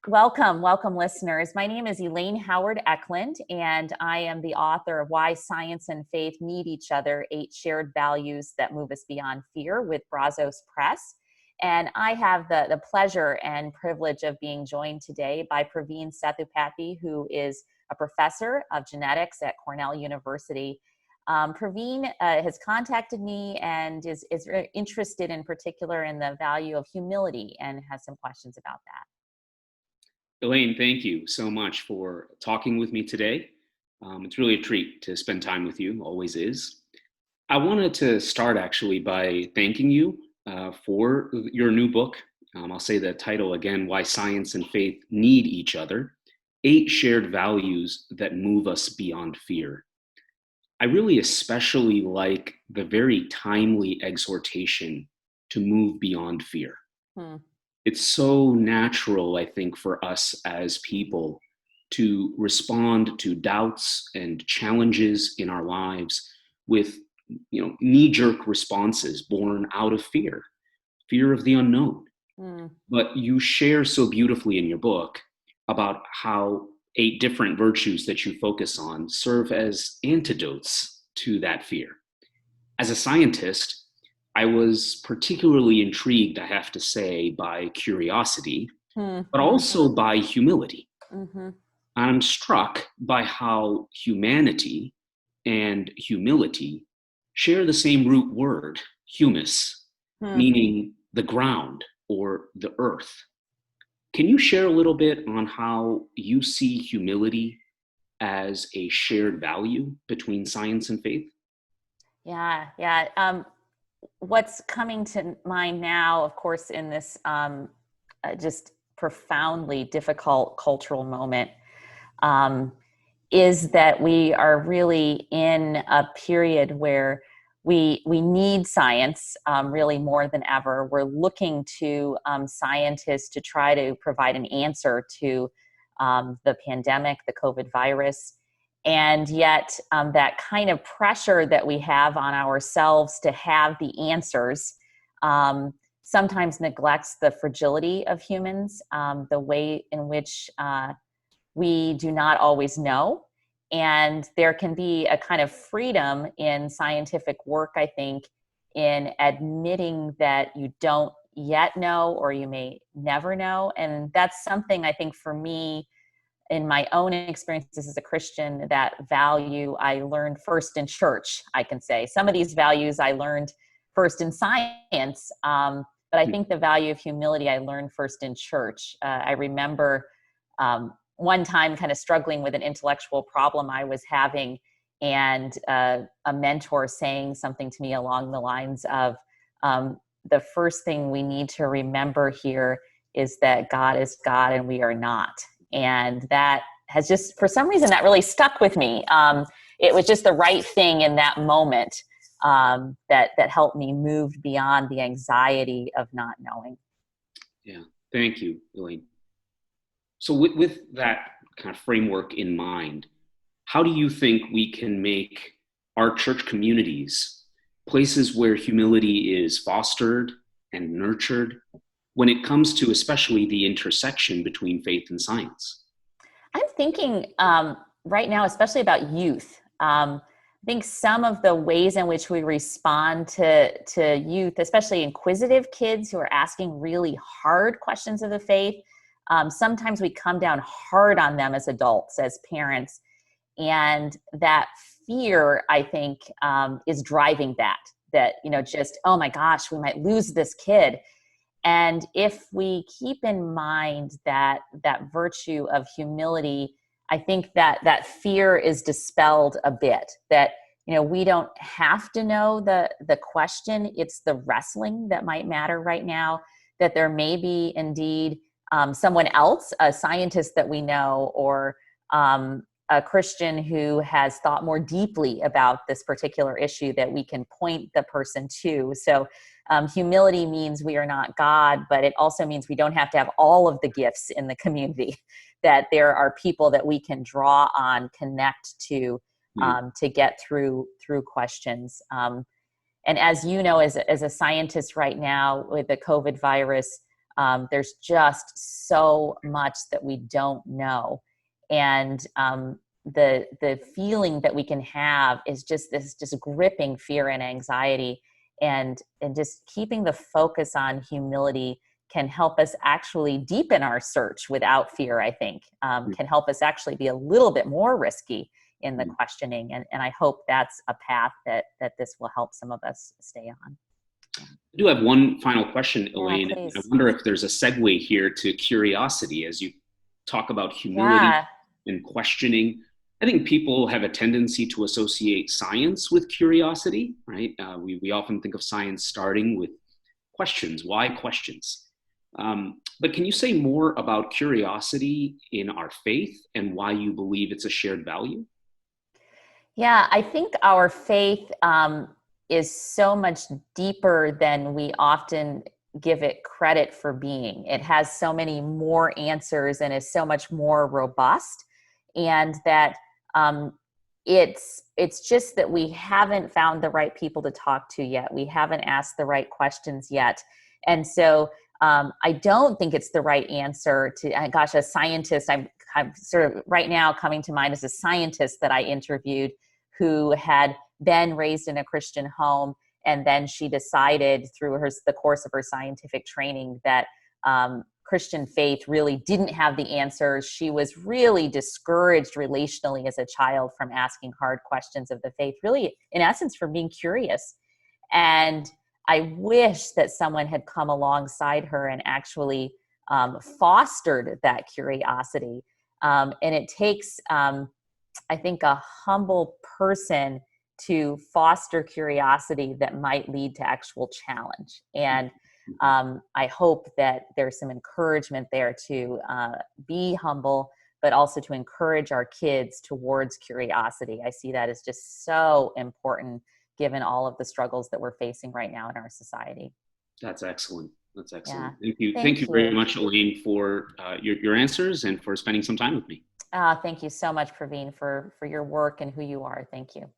Welcome, listeners. My name is Elaine Howard Ecklund, and I am the author of Why Science and Faith Need Each Other, 8 Shared Values That Move Us Beyond Fear with Brazos Press. And I have the pleasure and privilege of being joined today by Praveen Sethupathy, who is a professor of genetics at Cornell University. Praveen has contacted me and is very interested in particular in the value of humility and has some questions about that. Elaine, thank you so much for talking with me today. It's really a treat to spend time with you, always is. I wanted to start actually by thanking you for your new book. I'll say the title again, Why Science and Faith Need Each Other, 8 Shared Values That Move Us Beyond Fear. I really especially like the very timely exhortation to move beyond fear. It's so natural, I think, for us as people to respond to doubts and challenges in our lives with, knee-jerk responses born out of fear of the unknown. But you share so beautifully in your book about how 8 different virtues that you focus on serve as antidotes to that fear. As a scientist, I was particularly intrigued, I have to say, by curiosity, but also by humility. I'm struck by how humanity and humility share the same root word, humus, meaning the ground or the earth. Can you share a little bit on how you see humility as a shared value between science and faith? Yeah. What's coming to mind now, of course, in this just profoundly difficult cultural moment, is that we are really in a period where we need science really more than ever. We're looking to scientists to try to provide an answer to the pandemic, the COVID virus. And yet that kind of pressure that we have on ourselves to have the answers sometimes neglects the fragility of humans, the way in which we do not always know. And there can be a kind of freedom in scientific work, I think, in admitting that you don't yet know or you may never know. And that's something I think for me, in my own experiences as a Christian, that value I learned first in church, I can say. Some of these values I learned first in science, but I think the value of humility I learned first in church. I remember one time kind of struggling with an intellectual problem I was having, and a mentor saying something to me along the lines of, the first thing we need to remember here is that God is God and we are not. And that has just, for some reason, that really stuck with me. It was just the right thing in that moment that helped me move beyond the anxiety of not knowing. Yeah, thank you, Elaine. So with that kind of framework in mind, how do you think we can make our church communities places where humility is fostered and nurtured when it comes to especially the intersection between faith and science? I'm thinking right now, especially about youth. I think some of the ways in which we respond to youth, especially inquisitive kids who are asking really hard questions of the faith, sometimes we come down hard on them as adults, as parents. And that fear, I think, is driving that, just, oh my gosh, we might lose this kid. And if we keep in mind that virtue of humility, I think that fear is dispelled a bit, that, we don't have to know the question. It's the wrestling that might matter right now, that there may be indeed someone else, a scientist that we know, or a Christian who has thought more deeply about this particular issue that we can point the person to. So humility means we are not God, but it also means we don't have to have all of the gifts in the community, that there are people that we can draw on, connect to get through questions. And as you know, as a scientist right now with the COVID virus, There's just so much that we don't know. And the feeling that we can have is just this just gripping fear and anxiety, and just keeping the focus on humility can help us actually deepen our search without fear. I think can help us actually be a little bit more risky in the questioning, and I hope that's a path that this will help some of us stay on. I do have one final question, Yeah, Elaine. I please. wonder if there's a segue here to curiosity as you talk about humility Yeah. and questioning. I think people have a tendency to associate science with curiosity, right? We often think of science starting with questions. Why questions? But can you say more about curiosity in our faith and why you believe it's a shared value? Yeah, I think our faith is so much deeper than we often give it credit for being. It has so many more answers and is so much more robust, and that it's just that we haven't found the right people to talk to yet. We haven't asked the right questions yet, and so I don't think it's the right answer to. Gosh, a scientist. I'm sort of right now coming to mind as a scientist that I interviewed who had been raised in a Christian home, and then she decided through the course of her scientific training that Christian faith really didn't have the answers. She was really discouraged relationally as a child from asking hard questions of the faith, really, in essence, from being curious. And I wish that someone had come alongside her and actually fostered that curiosity. And it takes, I think, a humble person to foster curiosity that might lead to actual challenge. And I hope that there's some encouragement there to be humble, but also to encourage our kids towards curiosity. I see that as just so important given all of the struggles that we're facing right now in our society. That's excellent. That's Yeah. excellent. Thank you. Thank you Thank very you. much, Elaine, for your answers and for spending some time with me. Thank you so much, Praveen, for your work and who you are. Thank you.